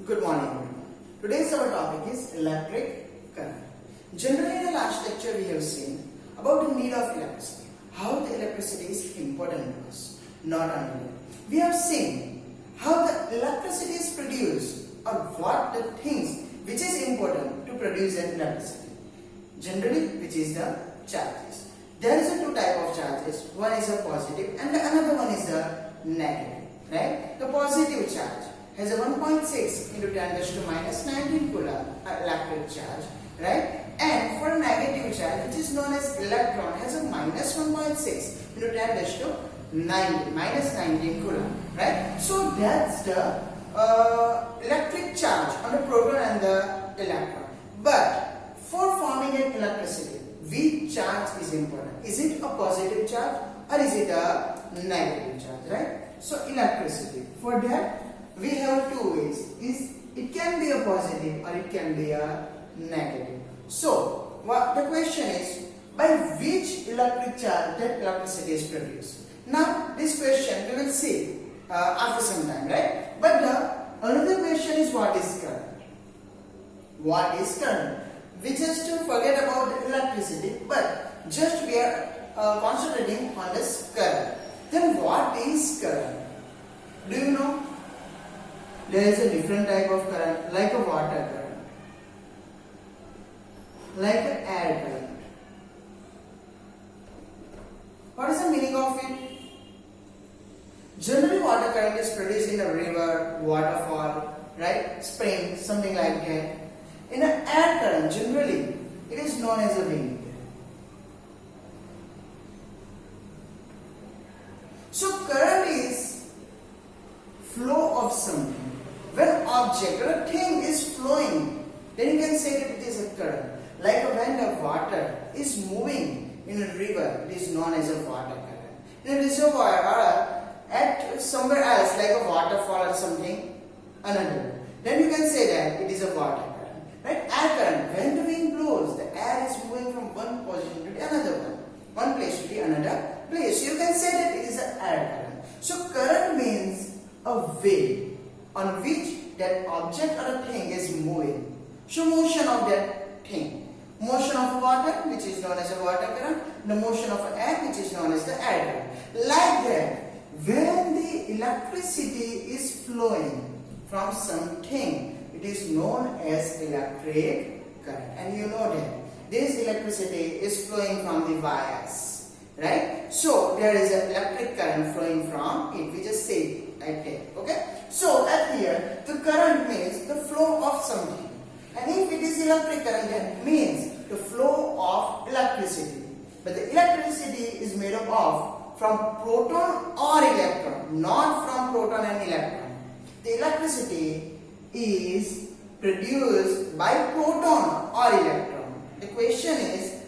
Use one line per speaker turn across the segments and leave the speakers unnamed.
Good morning everyone. Today's our topic is electric current. Generally in the last lecture we have seen about the need of electricity. How the electricity is important to us. Not only that. We have seen how the electricity is produced or what the things which is important to produce an electricity. Generally which is the charges. There is a two type of charges. One is a positive and the another one is the negative. Right? The positive charge has a 1.6 into 10 raised to minus 19 coulomb electric charge, right? And for negative charge, which is known as electron, has a minus 1.6 into 10 raised to minus 19 coulomb, right? So that's the electric charge on the proton and the electron. But for forming an electricity, which charge is important? Is it a positive charge or is it a negative charge, right? So electricity, for that we have two ways. It can be a positive or it can be a negative. So the question is, by which electric charge that electricity is produced? Now this question we will see after some time, right? But another question is, what is current? What is current? We just forget about electricity, but just we are concentrating on this current. Then what is current? Do you know? There is a different type of current, like a water current, like an air current. What is the meaning of it? Generally water current is produced in a river, waterfall, right, spring, something like that. In an air current, generally it is known as a wind. So current is flow of something. When object or a thing is flowing, then you can say that it is a current. Like when the water is moving in a river, it is known as a water current. In a reservoir or at somewhere else, like a waterfall or something, another, then you can say that it is a water current. Right? Air current, when the wind blows, the air is moving from one position to the another one place to the another place. So you can say that it is an air current. So current means a way on which that object or a thing is moving. So motion of that thing. Motion of water, which is known as a water current. The motion of air, which is known as the air current. Like that, when the electricity is flowing from something, it is known as electric current. And you know that this electricity is flowing from the wires, right? So there is an electric current flowing from it. We just say it like that, okay? So at here, the current means the flow of something. And if it is electric current, that means the flow of electricity. But the electricity is made up of from proton or electron, not from proton and electron. The electricity is produced by proton or electron. The question is,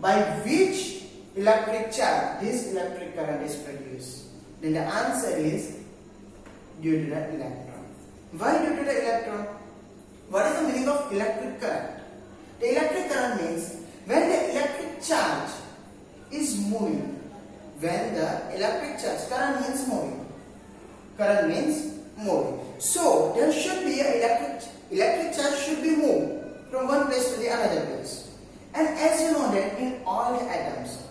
by which electric charge this electric current is produced? Then the answer is due to the electron. Why due to the electron? What is the meaning of electric current? The electric current means when the electric charge is moving. When the electric charge, current means moving. Current means moving. So there should be an electric charge should be moved from one place to the another place. And as you know that in all the atoms,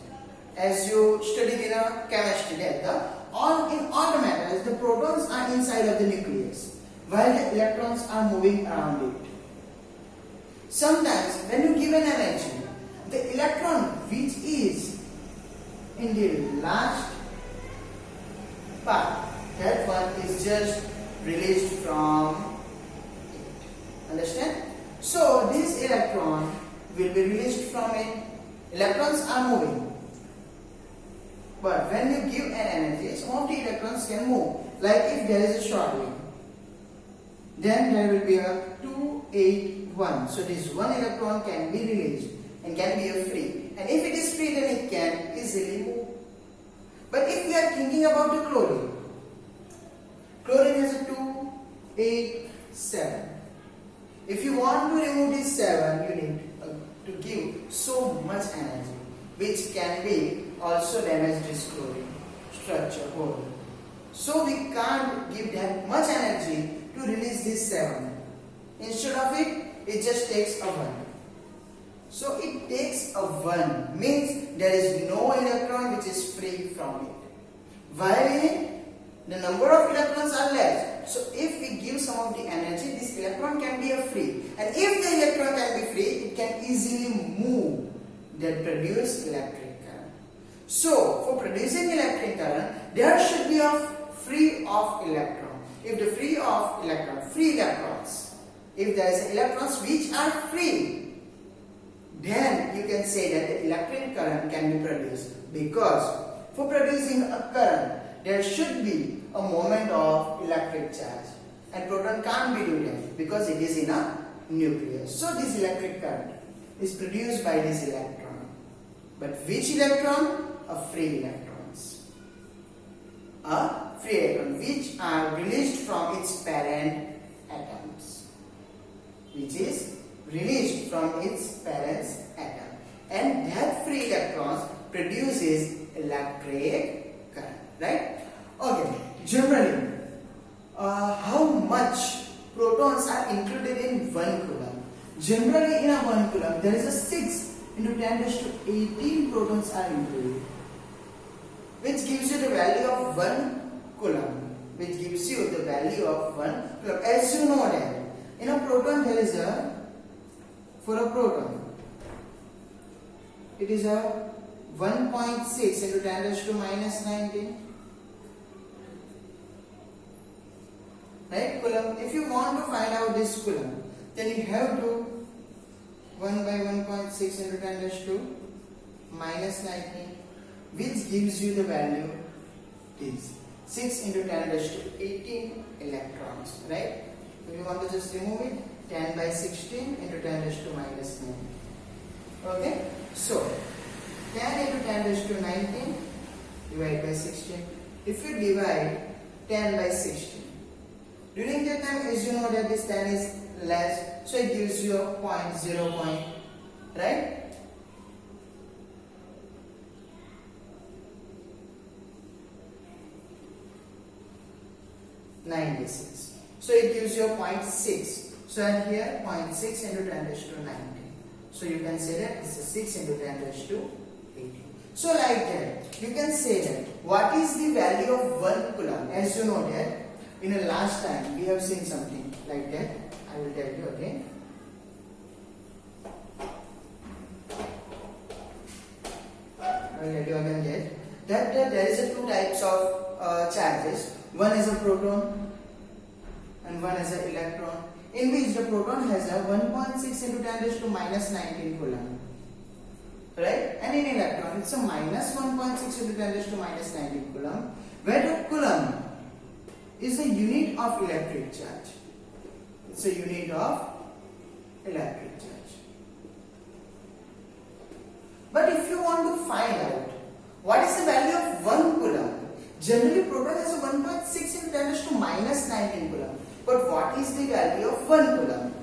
as you studied in a chemistry, that in all the metals, the protons are inside of the nucleus, while the electrons are moving around it. Sometimes when you give an energy, the electron which is in the last part, that one is just released from it. Understand? So this electron will be released from it. Electrons are moving. But when you give an energy, some of the electrons can move. Like if there is a short wave, then there will be a 2, 8, 1. So this one electron can be released and can be a free. And if it is free, then it can easily move. But if we are thinking about the chlorine, chlorine has a 2, 8, 7. If you want to remove this 7, you need to give so much energy, which can be also damage this chlorine structure whole. So we can't give that much energy to release this 7. Instead of it just takes a 1. So it takes a 1 means there is no electron which is free from it. While in the number of electrons are less. So if we give some of the energy, this electron can be a free. And if the electron can be free, it can easily move, that produce electric current. So for producing electric current, there should be a free of electron. If the free electrons, if there is electrons which are free, then you can say that the electric current can be produced, because for producing a current there should be a moment of electric charge, and proton can't be do that because it is in a nucleus. So this electric current is produced by this electron. But which electron? A free electrons. A free electron which are released from its parent atoms. Which is released from its parent's atom. And that free electrons produces electric current. Right? Okay. Generally, how much protons are included in 1 coulomb? Generally, in a 1 coulomb, there is a 6 into 10 raised to 18 protons are included, which gives you the value of 1 coulomb. Which gives you the value of 1 coulomb. As you know that in a proton there is for a proton, it is a 1.6 into 10 raised to minus 19. Right, coulomb. If you want to find out this coulomb, then you have to 1 by 1.6 into 10 raised to minus 19, which gives you the value is 6 into 10 raised to 18 electrons. Right? If you want to just remove it, 10 by 16 into 10 raised to minus 9. Okay? So 10 into 10 raised to 19 divided by 16. If you divide 10 by 16, during that time, as you know that this 10 is less, so it gives you a 0.0, right? .96. So it gives you a 0.6. So and here 0.6 into 10 raised to 19. So you can say that this is 6 into 10 raised to 18. So like that, you can say that what is the value of 1 coulomb? As you know that in the last time we have seen something like that. I will tell you again. I will tell you again that there is a 2 types of charges. One is a proton and one is an electron, in which the proton has a 1.6 into 10 raised to minus 19 coulomb. Right? And in electron it's a minus 1.6 into 10 raised to minus 19 coulomb, where the coulomb is a unit of electric charge. It's a unit of electric charge. But if you want to find out what is the value of 1 coulomb, generally proton has a 1.6 into 10 raised to minus 19 coulomb. But what is the value of 1 coulomb?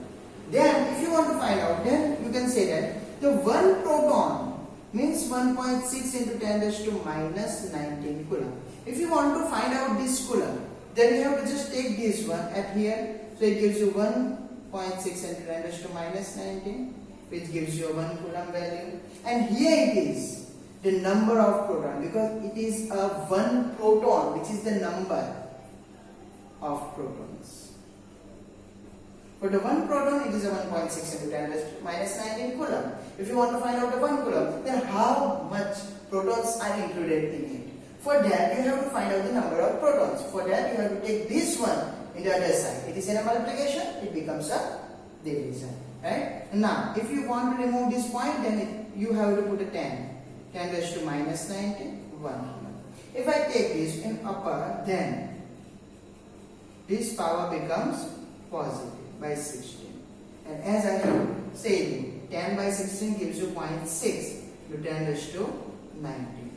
Then if you want to find out, then you can say that the 1 proton means 1.6 into 10 raised to minus 19 coulomb. If you want to find out this coulomb, then you have to just take this one at here. So it gives you 1.6 into 10 raised to minus 19, which gives you a 1 coulomb value. And here it is the number of proton, because it is a 1 proton, which is the number of protons. For the 1 proton, it is a 1.6 into 10 raised to minus 19 coulomb. If you want to find out the 1 coulomb, then how much protons are included in it? For that, you have to find out the number of protons. For that, you have to take this one in the other side. It is in a multiplication, it becomes a division. Right? Now, if you want to remove this point, then you have to put a 10. 10 raised to minus 19, 1. If I take this in upper, then this power becomes positive by 16. And as I have said, 10 by 16 gives you 0.6 to 10 raised to 19.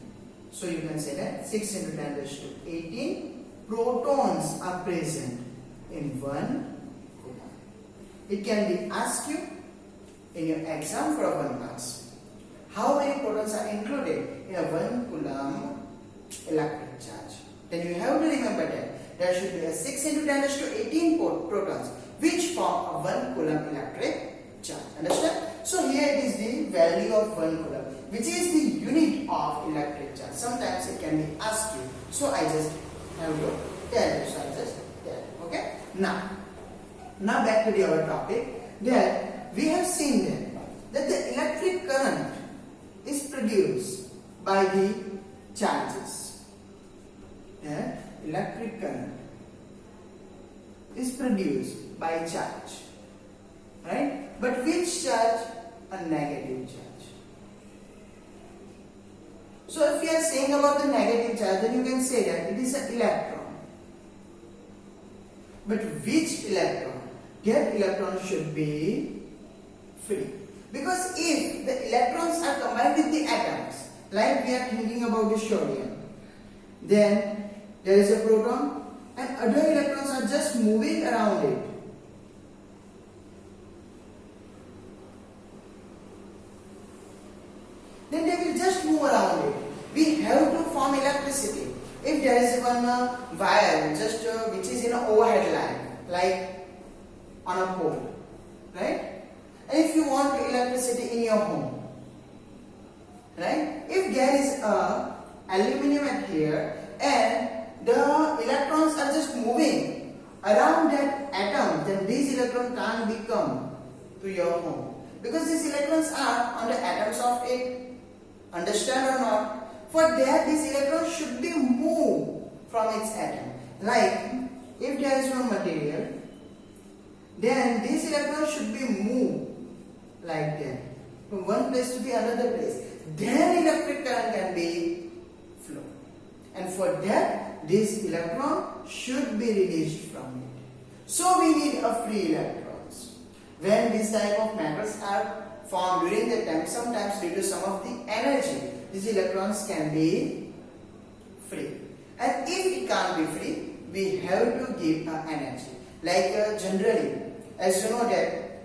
So you can say that 6 into 10 raised to 18 protons are present in 1 coulomb. It can be asked you in your exam for 1 marks. How many protons are included in a 1 coulomb electric charge? Then you have to remember that there should be a 6 into 10 raised to 18 protons, which form a 1 coulomb electric charge. Understand? So here it is the value of 1 coulomb, which is the unit of electric charge. Sometimes it can be asked you, so I just have to tell you. So I just tell you. Okay. Now back to our topic. That we have seen that the electric current is produced by the charges. Electric current is produced by charge, right? But which charge? A negative charge. So if we are saying about the negative charge, then you can say that it is an electron. But which electron? That electron should be free. Because if the electrons are combined with the atoms, like we are thinking about the sodium, then there is a proton and other electrons are just moving around it. Then they will just move around it. We have to form electricity. If there is one wire just which is in an overhead line, like on a pole, right? And if you want electricity in your home, right? If there is a aluminum at here and the electrons are just moving around that atom, then these electrons can't become to your home because these electrons are on the atoms of it. Understand or not? For that, these electrons should be moved from its atom. Like if there is one material, then these electrons should be moved like that from one place to the another place. Then electric current can be flow. And for that, this electron should be released from it. So we need a free electrons. When these type of metals are formed during the time, sometimes due to some of the energy, these electrons can be free. And if it can't be free, we have to give energy. Like generally, as you know that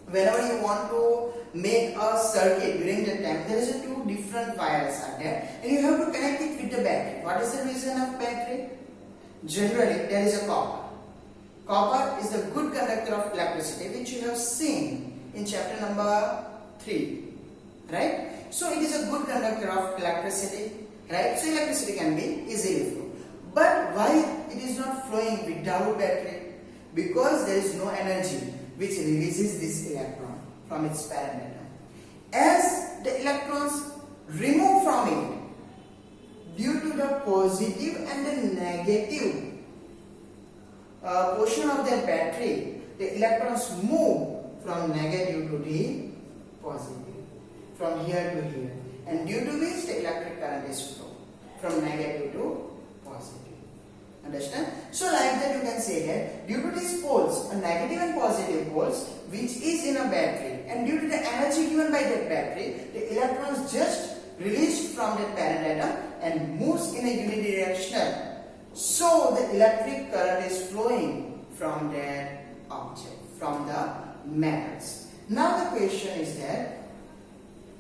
whenever you want to make a circuit during the time, there is two different wires are there and you have to connect it with the battery. What is the reason of battery? Generally, there is a copper. Copper is the good conductor of electricity, which you have seen in chapter number 3, right? So it is a good conductor of electricity, right? So electricity can be easily flow. But why it is not flowing without battery? Because there is no energy which releases this electron from its parent atom. As the electrons remove from it due to the positive and the negative portion of their battery, the electrons move from negative to the positive, from here to here, and due to which the electric current is flow from negative to positive. Understand? So like that you can say that due to these poles, a negative and positive poles which is in a battery, and due to the energy given by that battery, the electrons just released from that parent atom and moves in a unidirectional. So the electric current is flowing from that object, from the metals. Now the question is that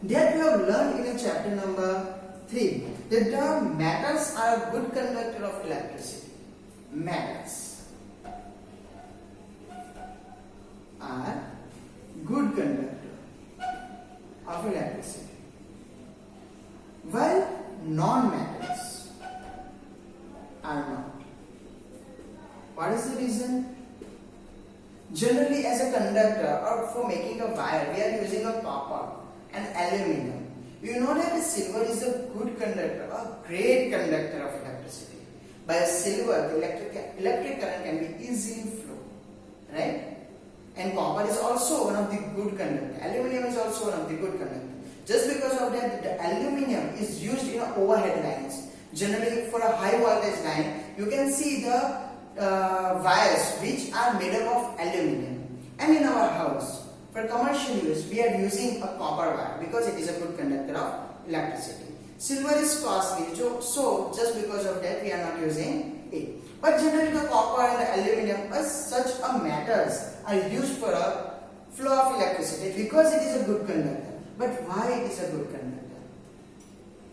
we have learned in a chapter number 3 that the metals are a good conductor of electricity. Metals are good conductor of electricity, while non-metals are not. What is the reason? Generally, as a conductor or for making a wire, we are using a copper and aluminum. You know that the silver is a good conductor, a great conductor of electricity. By silver, the electric current can be easily flow, right? And copper is also one of the good conductor. Aluminum is also one of the good conductor. Just because of that, the aluminum is used in overhead lines. Generally, for a high voltage line, you can see the wires which are made up of aluminum. And in our house, for commercial use, we are using a copper wire because it is a good conductor of electricity. Silver is costly, so just because of that we are not using it. But generally the copper and the aluminum as such metals are used for a flow of electricity because it is a good conductor. But why it is a good conductor?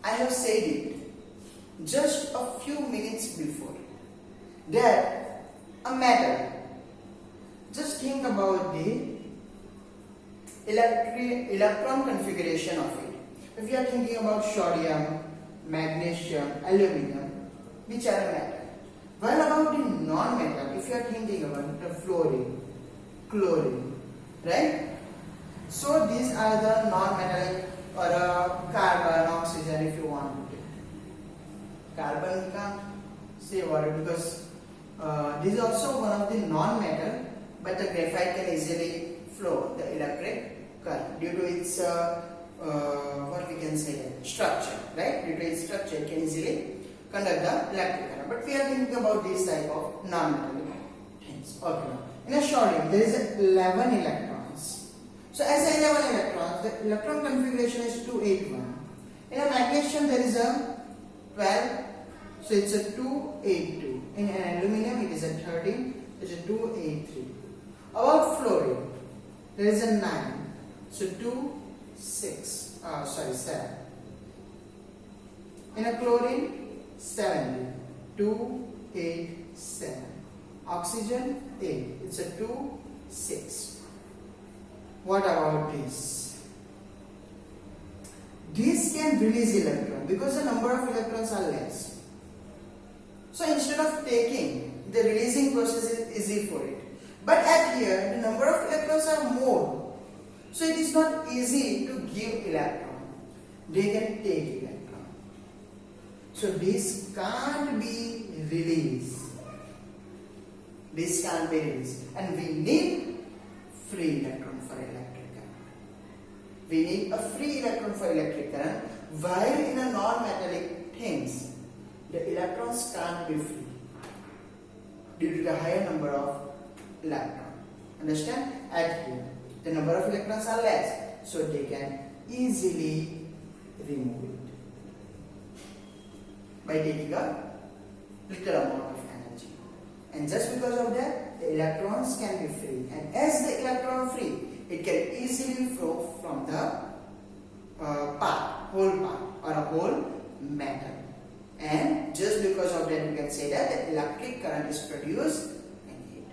I have said it just a few minutes before that a metal just think about the electron configuration of it. If you are thinking about sodium, magnesium, aluminum, which are a metal. While about the non-metal, if you are thinking about the fluorine, chlorine, right? So these are the non-metallic, or carbon, oxygen if you want to take. Carbon we can't say water because this is also one of the non-metal, but the graphite can easily flow the electric current due to its what we can say structure, right? Due to its structure, it can easily conduct the electric current. But we are thinking about this type of non-metallic things. Okay. In a sodium, there is 11 electrons. So as 11 electrons, the electron configuration is 281. In a magnesium, there is a 12. So it's a 282. In an aluminum, it is a 13. It's a 283. About fluorine, there is a 9. So 7. In a chlorine, 70. 287. Oxygen, 8. It's a 6. What about this? This can release electron because the number of electrons are less. So instead of taking, the releasing process is easy for it. But at here, the number of electrons are more. So it is not easy to give electron. They can take electron. So this can't be released. This can't be released. And we need free electron for electric current. We need a free electron for electric current, while in a non-metallic things, the electrons can't be free due to the higher number of electrons. Understand? At here, the number of electrons are less, so they can easily remove it by taking a little amount of energy. And just because of that, the electrons can be free. And as the electron free, it can easily flow from the whole part or a whole metal. And just because of that, you can say that the electric current is produced in it.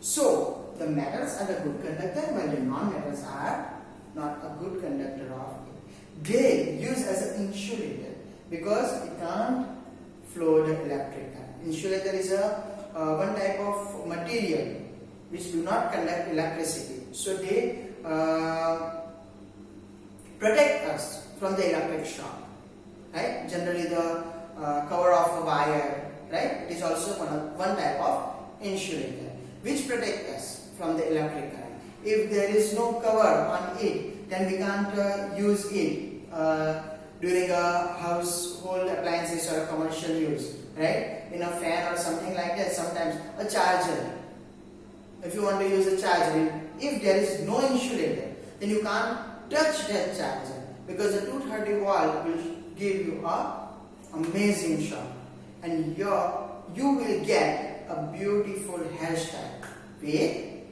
So the metals are the good conductor, while the non-metals are not a good conductor of it. They use as an insulator because it can't flow the electric current. Insulator is a one type of material which do not conduct electricity. So they protect us from the electric shock. Right? Generally the cover of a wire, right? It is also one type of insulator which protect us from the electric current. If there is no cover on it, then we can't use it during a household appliances or a commercial use, right? In a fan or something like that, sometimes a charger. If you want to use a charger, if there is no insulator, then you can't touch that charger because the 230 volt will give you a amazing shock, and you will get a beautiful hairstyle with it.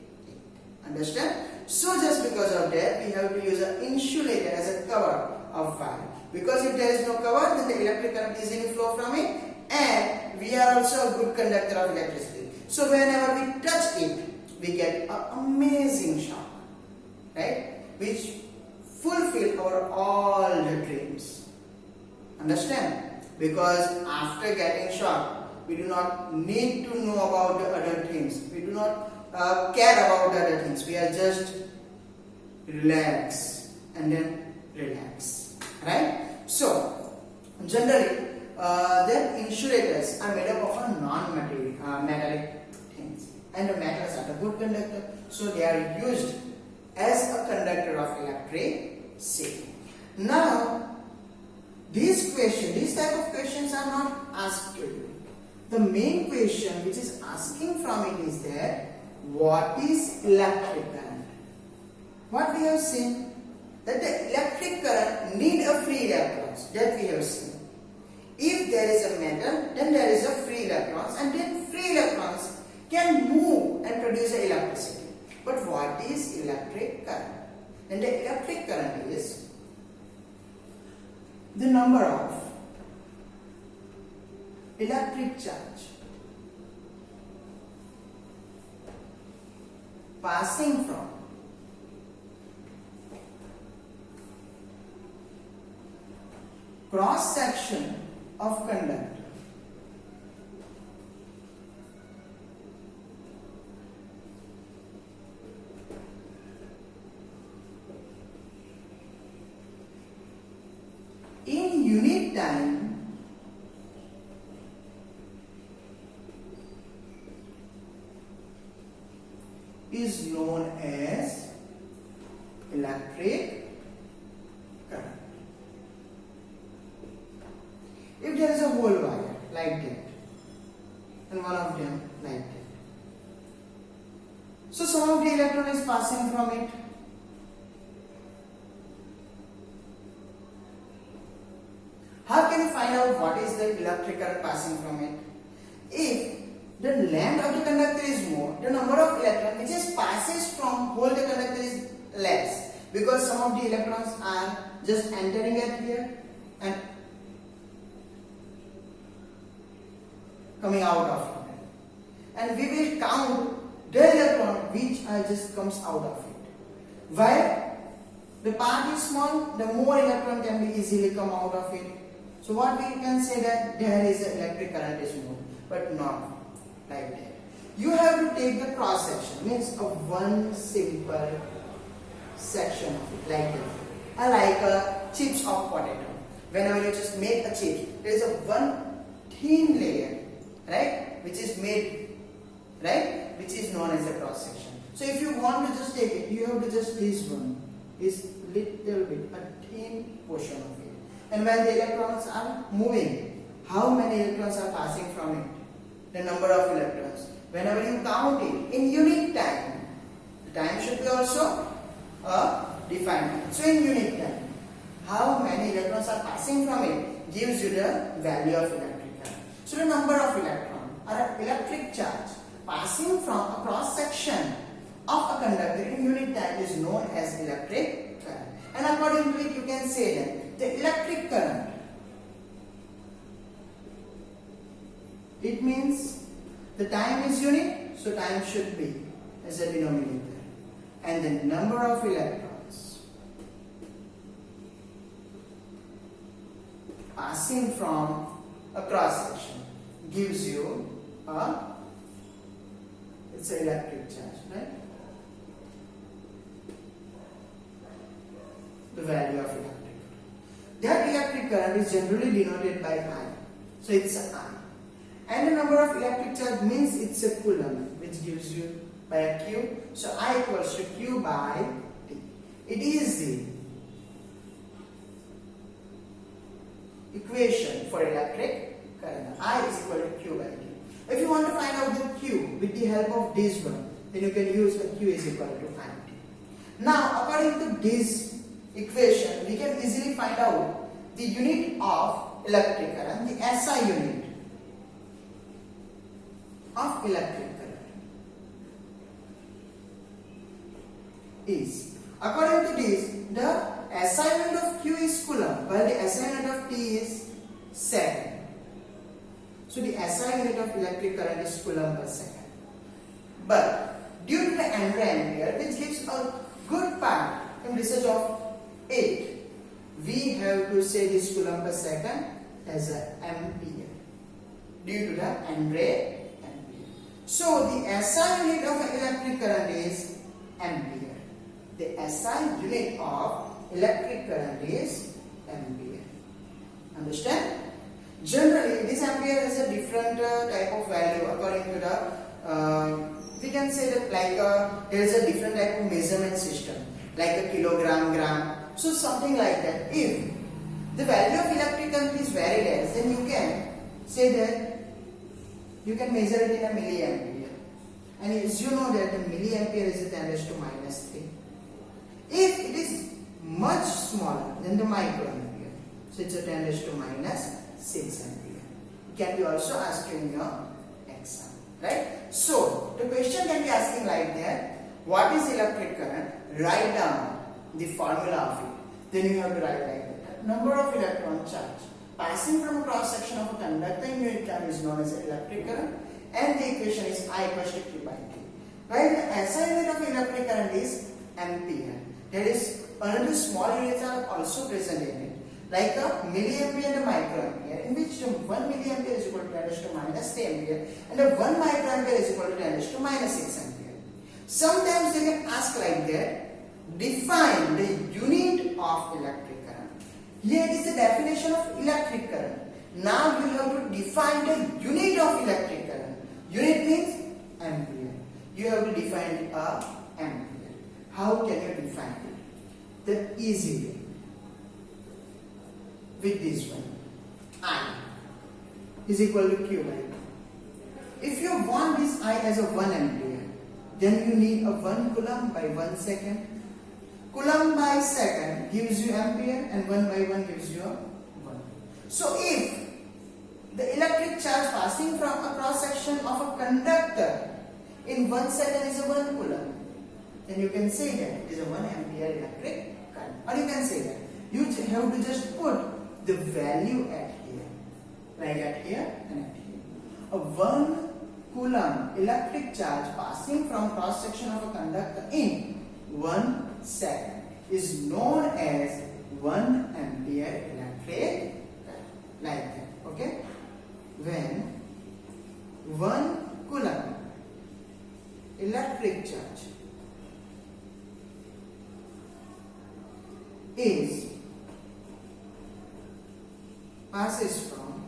Understand? So just because of that, we have to use an insulator as a cover of wire. Because if there is no cover, then the electric current easily flow from it, and we are also a good conductor of electricity. So whenever we touch it, we get an amazing shock, right? Which fulfill our all the dreams. Understand? Because after getting shocked, we do not need to know about the other things. We do not care about the other things. We are just relax and then relax, right? So generally, their insulators are made up of a non-metallic things, and the metals are the good conductor, so they are used as a conductor of electricity. Now, these type of questions are not asked to you. The main question which is asking from it is that what is electric current? What we have seen, that the electric current need a free electrons, that we have seen. If there is a metal, then there is a free electrons, and then free electrons can move and produce electricity. But what is electric current? And the electric current is the number of electric charge passing from cross section of conductor in unit time is known as electric current. If there is a whole wire like that and one of them like that, so some of the electron is passing from it. How can you find out what is the electric current passing from it? If the length of the conductor is more, the number of electrons which is passes from whole the conductor is less, because some of the electrons are just entering it here and coming out of it, and we will count the electron which just comes out of it. While the part is small, the more electron can be easily come out of it. So what we can say that there is an electric current is more, but not like that. You have to take the cross section, means a one simple section of it like that, like a chips of potato. Whenever you just make a chip, there is a one thin layer, right, which is made, right, which is known as a cross section. So if you want to just take it, you have to just this one is little bit a thin portion of it. And when the electrons are moving, how many electrons are passing from it? The number of electrons. Whenever you count it in unit time, the time should be also defined. So in unit time, how many electrons are passing from it gives you the value of electric current. So the number of electrons or an electric charge passing from a cross section of a conductor in unit time is known as electric current. And according to it, you can say that the electric current, it means the time is unit, so time should be as a denominator, and the number of electrons passing from a cross section gives you it's an electric charge, right? The value of electric current. That electric current is generally denoted by I, so it's an I. And the number of electric charge means it's a coulomb, which gives you by a Q. So I equals to Q by T. It is the equation for electric current. I is equal to Q by T. If you want to find out the Q with the help of this one, then you can use the Q is equal to IT. Now, according to this equation, we can easily find out the unit of electric current, the SI unit of electric current is, according to this, the SI unit of Q is coulomb, while the SI unit of T is second. So the SI unit of electric current is coulomb per second. But due to the ampere, which gives a good part in research of it, we have to say this coulomb per second as an ampere due to the ampere. So the SI unit of electric current is ampere. The SI unit of electric current is ampere. Understand? Generally, this ampere has a different type of value according to the, we can say that like there is a different type of measurement system, like a kilogram, gram. So something like that. If the value of electric current is very less, then you can say that you can measure it in a milliampere. And as you know that the milliampere is a 10 raised to minus 3. If it is much smaller than the microampere, so it's a 10 raised to minus 6 ampere. It can be also asked in your exam, right? So the question can be asking like that: what is electric current? Write down the formula of it. Then you have to write like that: number of electron charge passing from a cross section of a conductor in unit time is known as electric current, and the equation is I equals to Q by T. Right? The SI unit of electric current is ampere. There is another small units are also present in it, like a milliampere and a microampere, in which 1 milliampere is equal to 10 raised to minus 3 ampere and a 1 microampere is equal to 10 raised to minus 6 ampere. Sometimes they can ask like that, define the unit of electric current. Here is the definition of electric current. Now you have to define the unit of electric current. Unit means ampere. You have to define a ampere. How can you define it? The easy way. With this one, I is equal to Q by Q. If you want this I as a 1 ampere, then you need a 1 coulomb by 1 second. Coulomb by second gives you ampere and 1 by 1 gives you a 1. So if the electric charge passing from a cross section of a conductor in 1 second is a 1 coulomb, then you can say that it is a 1 ampere electric current. Or you can say that you have to just put the value at here, like at here and at here. A 1 coulomb electric charge passing from cross section of a conductor in 1 second is known as 1 ampere electric current, like that. Okay? When 1 coulomb electric charge passes from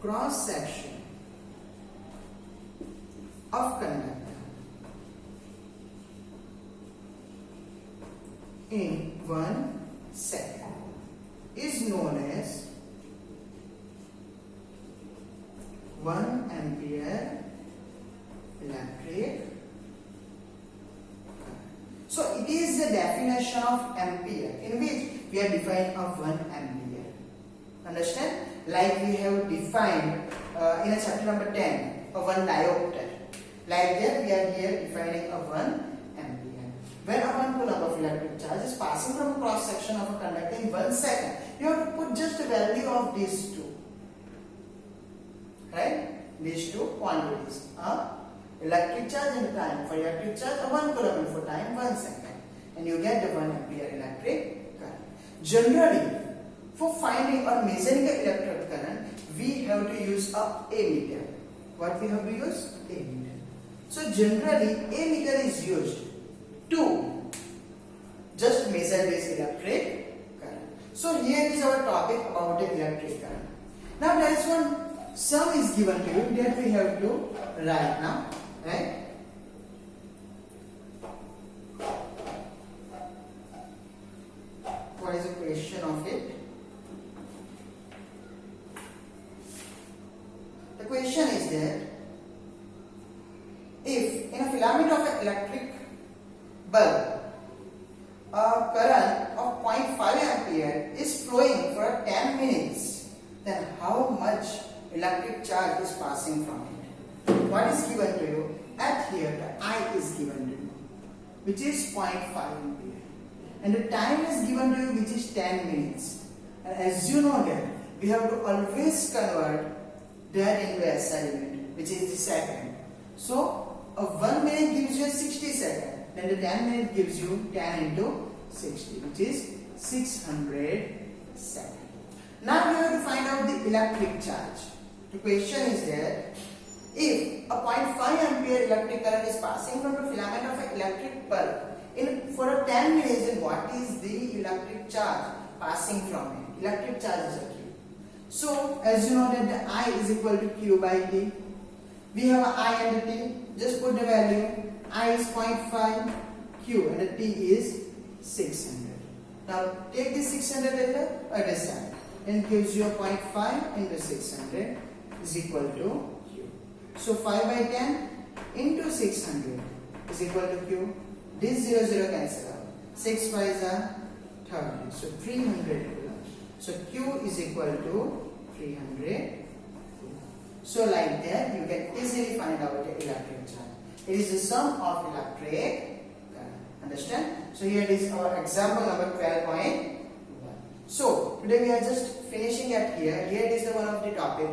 cross section of conductor in 1 second is known as 1 ampere electric current. So it is the definition of ampere, in which we are defining of 1 ampere. Understand? Like we have defined in a chapter number 10 of 1 diopter. Like that we are here defining of 1 ampere. When a 1 coulomb of electric charge is passing from a cross section of a conductor in 1 second, you have to put just the value of these two. Right? These two quantities. Electric charge and time. For electric charge, a 1 coulomb, and for time 1 second. And you get the 1 ampere electric current. Generally, for finding or measuring the electric current, we have to use a meter. What we have to use? A meter. So generally, a meter is used to just measure this electric current. So here is our topic about the electric current. Now there is one sum is given to you that we have to write now. Right? What is the question of it? The question is that if in a filament of an electric bulb a current of 0.5 ampere is flowing for 10 minutes, then how much electric charge is passing from it? What is given to you? At here the I is given to you, which is 0.5 ampere, and the time is given to you, which is 10 minutes. And as you know that we have to always convert that into SI unit, which is the second. So a 1 minute gives you 60 seconds, then the 10 minute gives you 10 into 60, which is 600 seconds. Now we have to find out the electric charge. The question is that if a 0.5 ampere electric current is passing from the filament of an electric bulb for a 10 minutes, then what is the electric charge passing from it? Electric charge is a Q. So as you know that the I is equal to Q by T. We have a I and a T. Just put the value. I is 0.5, Q and the T is 600. Now take this 600 at the other side. And gives you a 0.5 into 600 is equal to Q. So 5 by 10 into 600 is equal to Q. This 0 cancel out. 6 5s are 30. So 300 coulombs. So Q is equal to 300. So like that you can easily find out the electric charge. It is the sum of electric current. Understand? So here is our example number 12.1. So today we are just finishing at here. Here is the one of the topic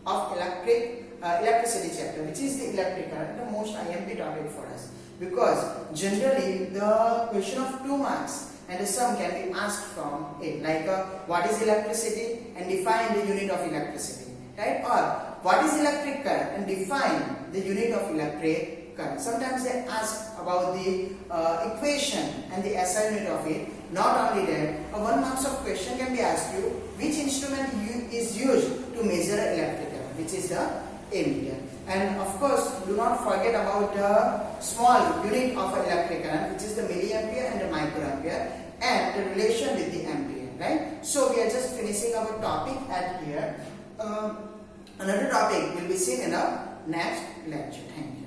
of electric electricity chapter, which is the electric current, the most IMP topic for us. Because generally the question of 2 marks and a sum can be asked from it, like what is electricity and define the unit of electricity, right? Or what is electric current and define the unit of electric current. Sometimes they ask about the equation and the SI unit of it. Not only that, a 1 marks of question can be asked you which instrument is used to measure electric current, which is the ammeter. And of course, do not forget about the small unit of electric current, which is the milliampere and the microampere, and the relation with the ampere, right? So we are just finishing our topic at here. Another topic will be seen in our next lecture. Thank you.